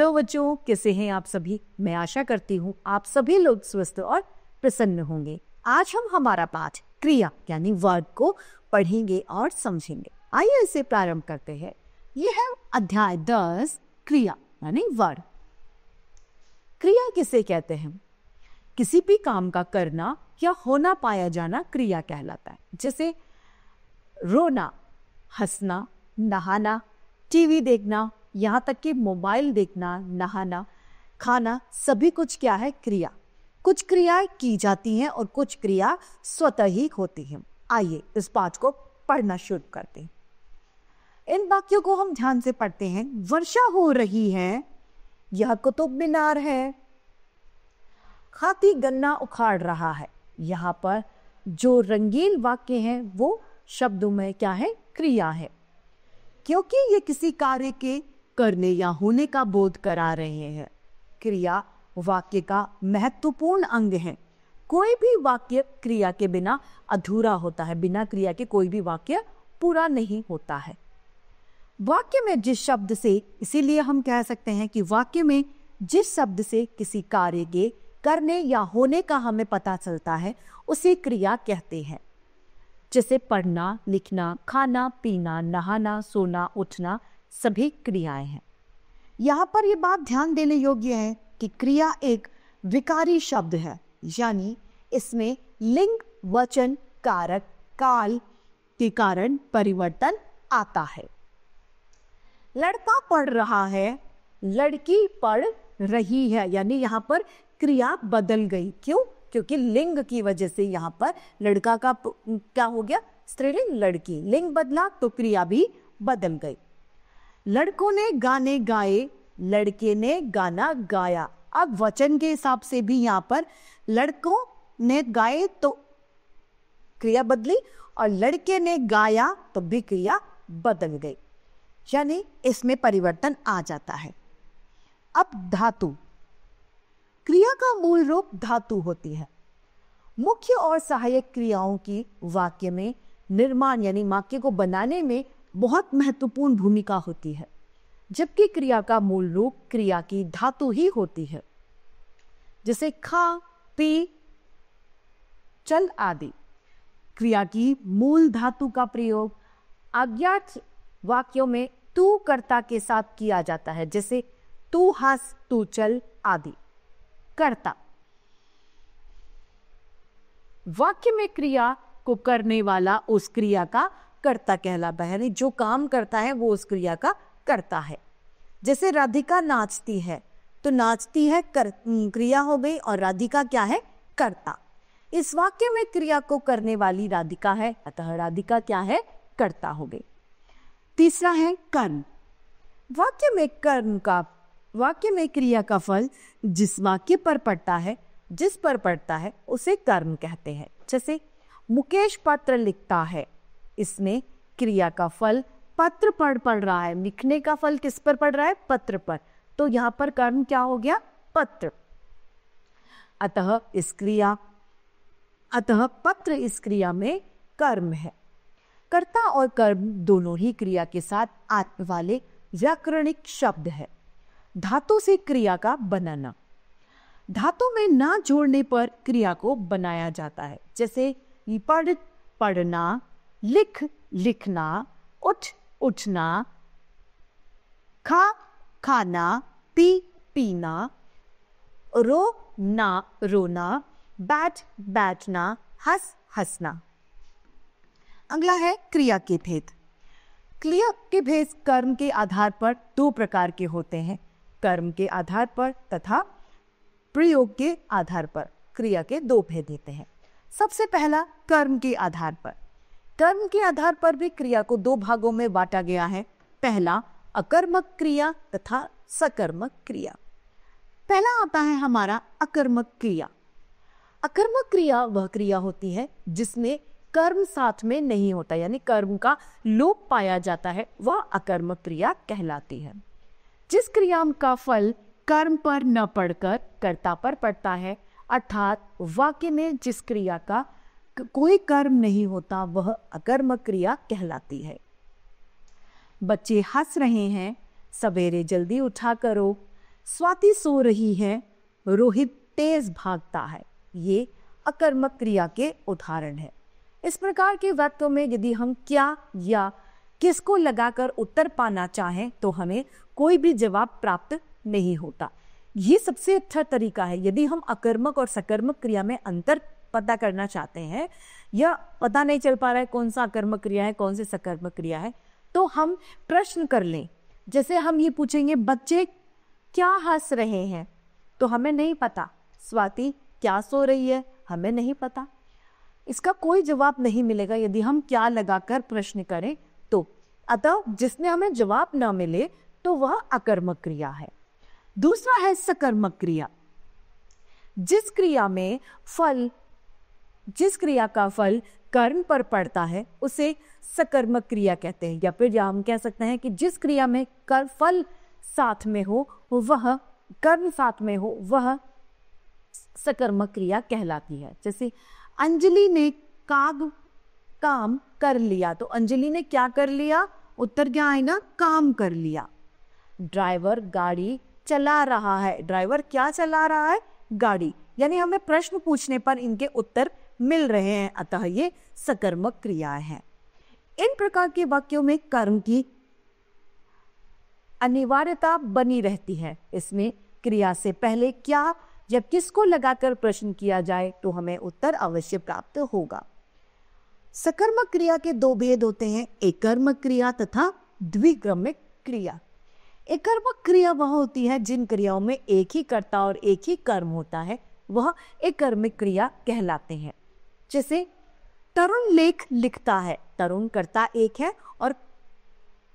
Hello बच्चों, कैसे हैं आप सभी। मैं आशा करती हूँ आप सभी लोग स्वस्थ और प्रसन्न होंगे। आज हम हमारा पाठ क्रिया यानी वर्ब को पढ़ेंगे और समझेंगे। आइए इसे प्रारंभ करते हैं। यह है अध्याय 10 क्रिया यानी वर्ब। क्रिया किसे कहते हैं? किसी भी काम का करना या होना पाया जाना क्रिया कहलाता है। जैसे रोना, हंसना, नहाना, टीवी देखना, यहाँ तक कि मोबाइल देखना, नहाना, खाना, सभी कुछ क्या है? क्रिया। कुछ क्रियाएं की जाती हैं और कुछ क्रिया स्वतः ही होती हैं। आइए इस पाठ को पढ़ना शुरू करते हैं। इन वाक्यों को हम ध्यान से पढ़ते हैं। वर्षा हो रही है, यह कुतुब मीनार है। हाथी गन्ना उखाड़ रहा है। यहाँ पर जो रंगीन वाक्य हैं वो शब्दों में क्या है? क्रिया है, क्योंकि ये किसी कार्य के करने या होने का बोध करा रहे हैं। क्रिया वाक्य का महत्वपूर्ण अंग है। कोई भी वाक्य क्रिया के बिना अधूरा होता है। बिना क्रिया के कोई भी वाक्य पूरा नहीं होता है। वाक्य में जिस शब्द से, इसीलिए हम कह सकते हैं कि वाक्य में जिस शब्द से किसी कार्य के करने या होने का हमें पता चलता है उसे क्रिया कहते हैं। जैसे पढ़ना, लिखना, खाना, पीना, नहाना, सोना, उठना, सभी क्रियाएं हैं। यहाँ पर यह बात ध्यान देने योग्य है कि क्रिया एक विकारी शब्द है, यानी इसमें लिंग, वचन, कारक, काल के कारण परिवर्तन आता है। लड़का पढ़ रहा है, लड़की पढ़ रही है, यानी यहाँ पर क्रिया बदल गई। क्यों? क्योंकि लिंग की वजह से यहाँ पर लड़का का क्या हो गया? स्त्रीलिंग लड़की। लिंग बदला तो क्रिया भी बदल गई। लड़कों ने गाने गाए, लड़के ने गाना गाया। अब वचन के हिसाब से भी यहाँ पर लड़कों ने गाए तो क्रिया बदली और लड़के ने गाया तो भी क्रिया बदल गई, यानी इसमें परिवर्तन आ जाता है। अब धातु। क्रिया का मूल रूप धातु होती है। मुख्य और सहायक क्रियाओं की वाक्य में निर्माण यानी वाक्य को बनाने में बहुत महत्वपूर्ण भूमिका होती है, जबकि क्रिया का मूल रूप क्रिया की धातु ही होती है। जैसे खा, पी, चल आदि। क्रिया की मूल धातु का प्रयोग अज्ञात वाक्यों में तू कर्ता के साथ किया जाता है। जैसे तू हंस, तू चल आदि। कर्ता। वाक्य में क्रिया को करने वाला उस क्रिया का कर्ता कहलाता है, यानी जो काम करता है वो उस क्रिया का कर्ता है। जैसे राधिका नाचती है, तो नाचती है क्रिया हो गई और राधिका क्या है? कर्ता। इस वाक्य में क्रिया को करने वाली राधिका है, अतः राधिका क्या है? कर्ता हो गई। तीसरा है कर्म। वाक्य में क्रिया का फल जिस वाक्य पर पड़ता है उसे कर्म कहते हैं। जैसे मुकेश पत्र लिखता है, इसमें क्रिया का फल पत्र पर पड़ रहा है। लिखने का फल किस पर पड़ रहा है? पत्र पर। तो यहाँ पर कर्म क्या हो गया? पत्र। अतः पत्र इस क्रिया में कर्म है। कर्ता और कर्म दोनों ही क्रिया के साथ आत्म वाले व्याकरणिक शब्द है। धातु से क्रिया का बनाना। धातु में ना जोड़ने पर क्रिया को बनाया जाता है। जैसे पढ़, पढ़ना, लिख, लिखना, उठ, उठना, खा, खाना, पी, पीना, रो, ना, रोना, बैठ, बैठना, हंस, हंसना। अगला है क्रिया के भेद। क्रिया के भेद कर्म के आधार पर दो प्रकार के होते हैं। कर्म के आधार पर तथा प्रयोग के आधार पर क्रिया के दो भेद होते हैं। सबसे पहला कर्म के आधार पर। कर्म के आधार पर भी क्रिया को दो भागों में बांटा गया है। पहला अकर्मक क्रिया तथा सकर्मक क्रिया। पहला आता है हमारा अकर्मक क्रिया। अकर्मक क्रिया वह क्रिया होती है जिसमें कर्म साथ में नहीं होता, यानी कर्म का लोप पाया जाता है, वह अकर्मक क्रिया कहलाती है। जिस क्रिया का फल कर्म पर न पड़कर कर्ता पर पड़ता है, अर्थात वाक्य में जिस क्रिया का कोई कर्म नहीं होता, वह अकर्मक क्रिया कहलाती है। बच्चे हंस रहे हैं, सवेरे जल्दी उठा करो। स्वाति सो रही है, रोहित तेज भागता है। ये अकर्मक क्रिया के उदाहरण है। इस प्रकार के वाक्यों में यदि हम क्या या किसको लगाकर उत्तर पाना चाहें तो हमें कोई भी जवाब प्राप्त नहीं होता। ये सबसे अच्छा तरीका है। यदि हम अकर्मक और सकर्मक क्रिया में अंतर पता करना चाहते हैं या पता नहीं चल पा रहा है कौन सा अकर्मक क्रिया है कौन सी सकर्मक क्रिया है, तो हम प्रश्न कर लें। जैसे हम ये पूछेंगे बच्चे क्या हंस रहे हैं, तो हमें नहीं पता। स्वाति क्या सो रही है, हमें नहीं पता। इसका कोई जवाब नहीं मिलेगा यदि हम क्या लगाकर प्रश्न करें तो। अतः जिसमें हमें जवाब न मिले तो वह अकर्मक क्रिया है। दूसरा है सकर्मक क्रिया। जिस क्रिया का फल कर्म पर पड़ता है उसे सकर्मक क्रिया कहते हैं। या फिर हम कह सकते हैं कि जिस क्रिया में फल साथ में हो, वह कर्म साथ में हो, वह सकर्मक क्रिया कहलाती है। जैसे अंजलि ने काम कर लिया, तो अंजलि ने क्या कर लिया, उत्तर क्या आएगा, काम कर लिया। ड्राइवर गाड़ी चला रहा है, ड्राइवर क्या चला रहा है, गाड़ी। यानी हमें प्रश्न पूछने पर इनके उत्तर मिल रहे हैं, अतः ये सकर्मक क्रियाएं हैं। इन प्रकार के वाक्यों में कर्म की अनिवार्यता बनी रहती है। इसमें क्रिया से पहले क्या जब किसको लगाकर प्रश्न किया जाए तो हमें उत्तर अवश्य प्राप्त होगा। सकर्मक क्रिया के दो भेद होते हैं, एकर्मक क्रिया तथा द्विक्रमिक क्रिया। एकर्मक क्रिया वह होती है जिन क्रियाओं में एक ही कर्ता और एक ही कर्म होता है, वह एकर्मक क्रिया कहलाते हैं। जैसे तरुण लेख लिखता है, तरुण कर्ता एक है और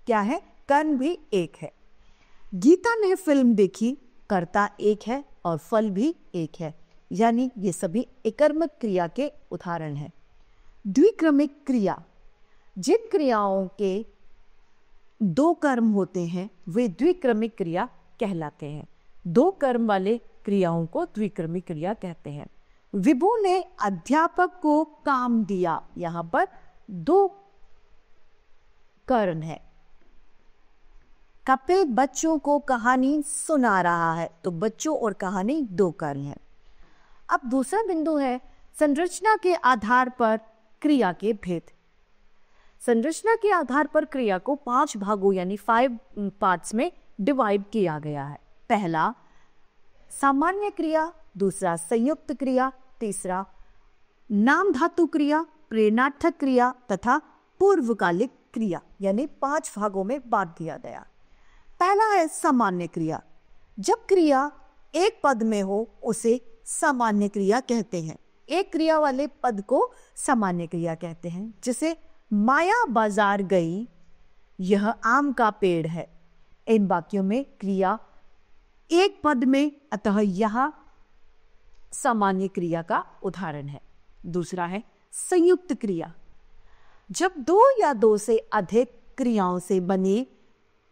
क्या है, कर्म भी एक है। गीता ने फिल्म देखी, कर्ता एक है और फल भी एक है। यानी ये सभी एकर्मक क्रिया के उदाहरण हैं। द्विक्रमिक क्रिया, जिन क्रियाओं के दो कर्म होते हैं वे द्विक्रमिक क्रिया कहलाते हैं। दो कर्म वाले क्रियाओं को द्विक्रमिक क्रिया कहते हैं। विभु ने अध्यापक को काम दिया, यहां पर दो कर्म है। कपिल बच्चों को कहानी सुना रहा है, तो बच्चों और कहानी दो कर्म है। अब दूसरा बिंदु है संरचना के आधार पर क्रिया के भेद। संरचना के आधार पर क्रिया को 5 भागों यानी 5 पार्ट्स में डिवाइड किया गया है। पहला सामान्य क्रिया, दूसरा संयुक्त क्रिया, तीसरा नाम धातु क्रिया, प्रेरणार्थक क्रिया तथा पूर्वकालिक क्रिया, यानी 5 भागों में बांट दिया गया। पहला है सामान्य क्रिया। जब क्रिया एक पद में हो उसे सामान्य क्रिया कहते हैं। एक क्रिया वाले पद को सामान्य क्रिया कहते हैं। जैसे माया बाजार गई, यह आम का पेड़ है। इन वाक्यों में क्रिया एक पद में, अतः यह सामान्य क्रिया का उदाहरण है। दूसरा है संयुक्त क्रिया। जब दो या दो से अधिक क्रियाओं से बने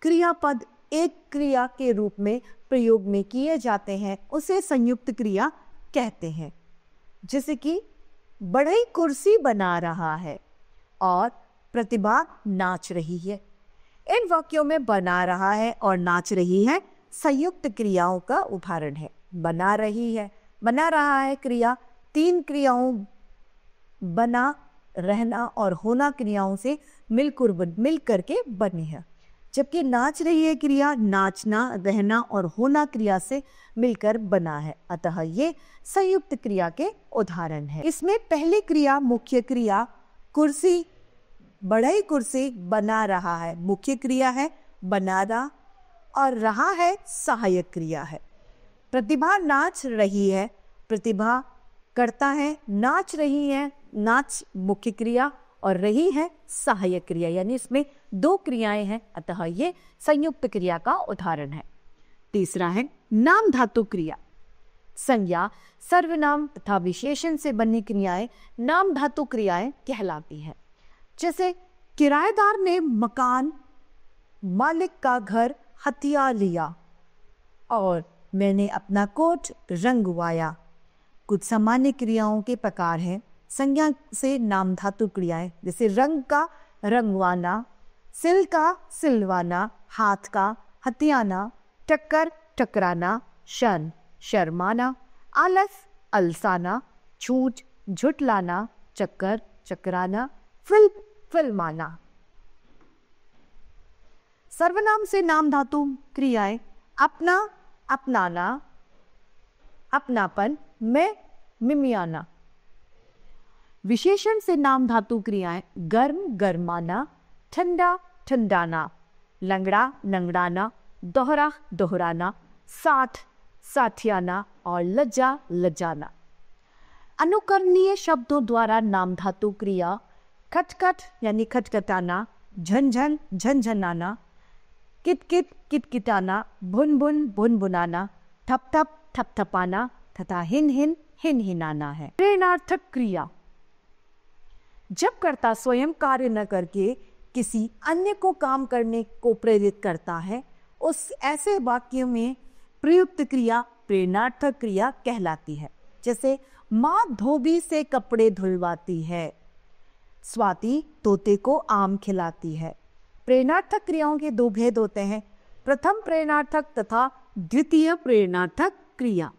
क्रियापद एक क्रिया के रूप में प्रयोग में किए जाते हैं उसे संयुक्त क्रिया कहते हैं। जैसे कि बढ़ई कुर्सी बना रहा है और प्रतिभा नाच रही है। इन वाक्यों में बना रहा है और नाच रही है संयुक्त क्रियाओं का उदाहरण है। बना रही है, बना रहा है क्रिया 3 क्रियाओं बना, रहना और होना क्रियाओं से मिलकर के बनी है। जबकि नाच रही है क्रिया नाचना, रहना और होना क्रिया से मिलकर बना है, अतः ये संयुक्त क्रिया के उदाहरण है। इसमें पहली क्रिया मुख्य क्रिया, कुर्सी बढ़ई कुर्सी बना रहा है, मुख्य क्रिया है बना रहा, और रहा है सहायक क्रिया है। प्रतिभा नाच रही है, प्रतिभा करता है, नाच रही है, नाच मुख्य क्रिया और रही है सहायक क्रिया, यानी इसमें 2 क्रियाएं हैं, अतः ये संयुक्त क्रिया का उदाहरण है। तीसरा है नाम धातु क्रिया। संज्ञा, सर्वनाम तथा विशेषण से बनी क्रियाएं नाम धातु क्रियाएं कहलाती हैं। जैसे किराएदार ने मकान मालिक का घर हथिया लिया और मैंने अपना कोट रंगवाया। कुछ सामान्य क्रियाओं के प्रकार हैं संज्ञा से नाम धातु क्रियाएं, जैसे रंग का रंगवाना, सिल का सिलवाना, हाथ का हथियाना, टक्कर टकराना, शन शर्माना, आलस अलसाना, झूठ झुठलाना, चक्कर चकराना, फिल्माना। सर्वनाम से नाम धातु क्रियाएं अपना अपनाना, अपनापन, मैं मिमियाना। विशेषण से नाम धातु क्रियाएं गर्म गरमाना, ठंडा ठंडाना, लंगड़ा लंगड़ाना, दोहरा दोहराना, साठ साठियाना और लज्जा लज्जाना। अनुकरणीय शब्दों द्वारा नाम धातु क्रिया खटखट यानी खटखटाना, झनझन झनझनाना, किटकिट किटकिटाना, भुन भुन भुनभुनाना, ठप ठप ठपठपाना तथा हिन हिन हिनहिनाना है। प्रेरणार्थक क्रिया जब कर्ता स्वयं कार्य न करके किसी अन्य को काम करने को प्रेरित करता है, उस ऐसे वाक्य में प्रयुक्त क्रिया प्रेरणार्थक क्रिया कहलाती है। जैसे माँ धोबी से कपड़े धुलवाती है, स्वाति तोते को आम खिलाती है। प्रेरणार्थक क्रियाओं के दो भेद होते हैं, प्रथम प्रेरणार्थक तथा द्वितीय प्रेरणार्थक क्रिया।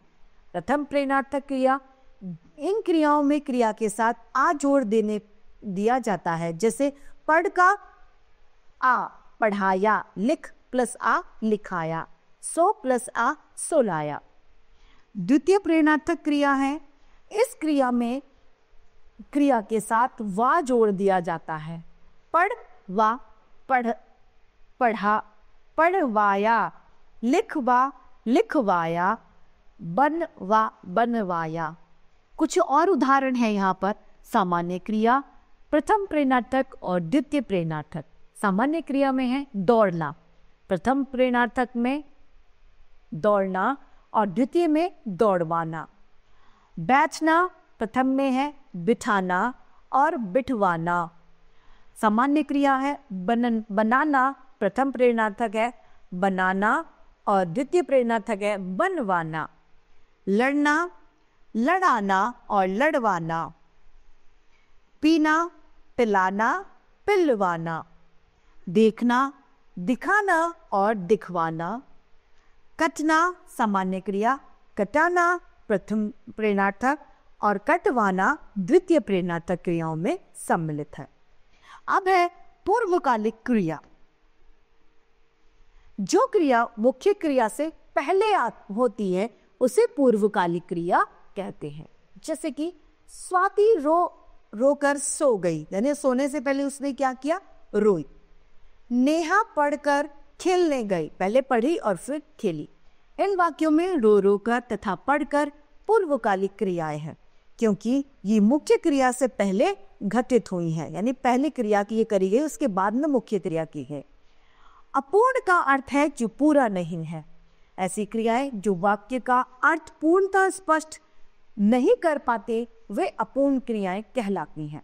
प्रथम प्रेरणार्थक क्रिया, इन क्रियाओं में क्रिया के साथ आ जोड़ दिया जाता है। जैसे पढ़ का आ पढ़ाया, लिख प्लस आ लिखाया, सो प्लस आ सोलाया। द्वितीय प्रेरणार्थक क्रिया है, इस क्रिया में क्रिया के साथ वा जोड़ दिया जाता है। पढ़ वा पढ़ा पढ़वाया, लिख वा लिखवाया, बन वा बनवाया। कुछ और उदाहरण है यहाँ पर। सामान्य क्रिया प्रथम प्रेरणार्थक और द्वितीय प्रेरणार्थक। सामान्य क्रिया में है दौड़ना, प्रथम प्रेरणार्थक में दौड़ना और द्वितीय में दौड़वाना। बैठना प्रथम में है बिठाना और बिठवाना। सामान्य क्रिया है बनाना, प्रथम प्रेरणार्थक है बनाना और द्वितीय प्रेरणार्थक है बनवाना। लड़ना लड़ाना और लड़वाना। पीना पिलाना पिलवाना। देखना दिखाना और दिखवाना। कटना सामान्य क्रिया, कटाना प्रथम प्रेरणार्थक और कटवाना द्वितीय प्रेरणार्थक क्रियाओं में सम्मिलित है। अब है पूर्वकालिक क्रिया। जो क्रिया मुख्य क्रिया से पहले होती है उसे पूर्वकालिक क्रिया कहते हैं। जैसे कि स्वाति रोकर सो गई, यानी सोने से पहले उसने क्या किया, रोई। नेहा पढ़कर खेलने गई, पहले पढ़ी और फिर खेली। इन वाक्यों में रो रो कर तथा पढ़कर पूर्वकालिक क्रियाएं हैं, क्योंकि ये मुख्य क्रिया से पहले घटित हुई हैं, यानी पहली क्रिया की ये करी गई, उसके बाद में मुख्य क्रिया की है। अपूर्ण का अर्थ है जो पूरा नहीं है। ऐसी क्रियाएं जो वाक्य का अर्थ पूर्णतः स्पष्ट नहीं कर पाते, वे अपूर्ण क्रियाएं कहलाती हैं।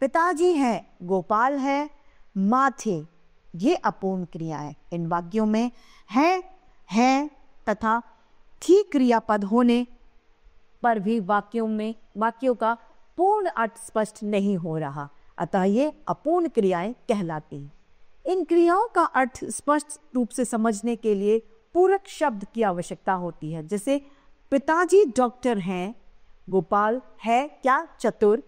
पिताजी हैं, गोपाल है, माँ थी, ये अपूर्ण क्रियाएं। इन वाक्यों में है तथा थी क्रियापद होने पर भी वाक्यों का पूर्ण अर्थ स्पष्ट नहीं हो रहा, अतः ये अपूर्ण क्रियाएं कहलाती हैं। इन क्रियाओं का अर्थ स्पष्ट रूप से समझने के लिए पूरक शब्द की आवश्यकता होती है। जैसे पिताजी डॉक्टर हैं, गोपाल है क्या, चतुर,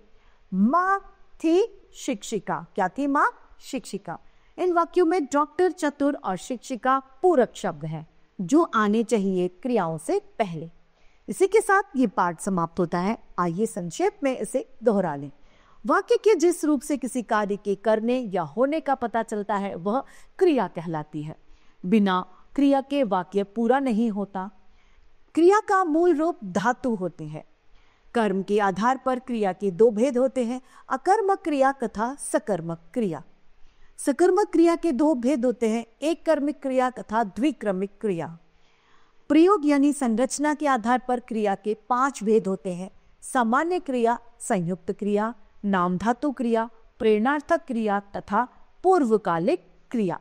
माँ थी शिक्षिका, क्या थी माँ, शिक्षिका। इन वाक्यों में डॉक्टर, चतुर और शिक्षिका पूरक शब्द हैं जो आने चाहिए क्रियाओं से पहले। इसी के साथ ये पाठ समाप्त होता है। आइए संक्षेप में इसे दोहरा लें। वाक्य के जिस रूप से किसी कार्य के करने या होने का पता चलता है वह क्रिया कहलाती है। बिना क्रिया के वाक्य पूरा नहीं होता। क्रिया का मूल रूप धातु होते हैं। कर्म के आधार पर क्रिया के दो भेद होते हैं, अकर्मक क्रिया तथा सकर्मक क्रिया। सकर्मक क्रिया के दो भेद होते हैं, एक कर्मिक क्रिया तथा द्विक्रमिक क्रिया। प्रयोग यानी संरचना के आधार पर क्रिया के 5 भेद होते हैं, सामान्य क्रिया, संयुक्त क्रिया, नाम धातु क्रिया, प्रेरणार्थक क्रिया तथा पूर्वकालिक क्रिया।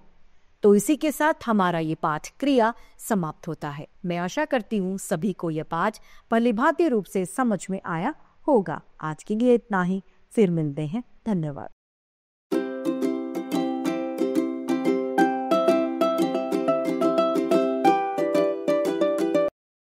तो इसी के साथ हमारा ये पाठ क्रिया समाप्त होता है। मैं आशा करती हूँ सभी को यह पाठ भलीभांति रूप से समझ में आया होगा। आज के लिए इतना ही, फिर मिलते हैं। धन्यवाद।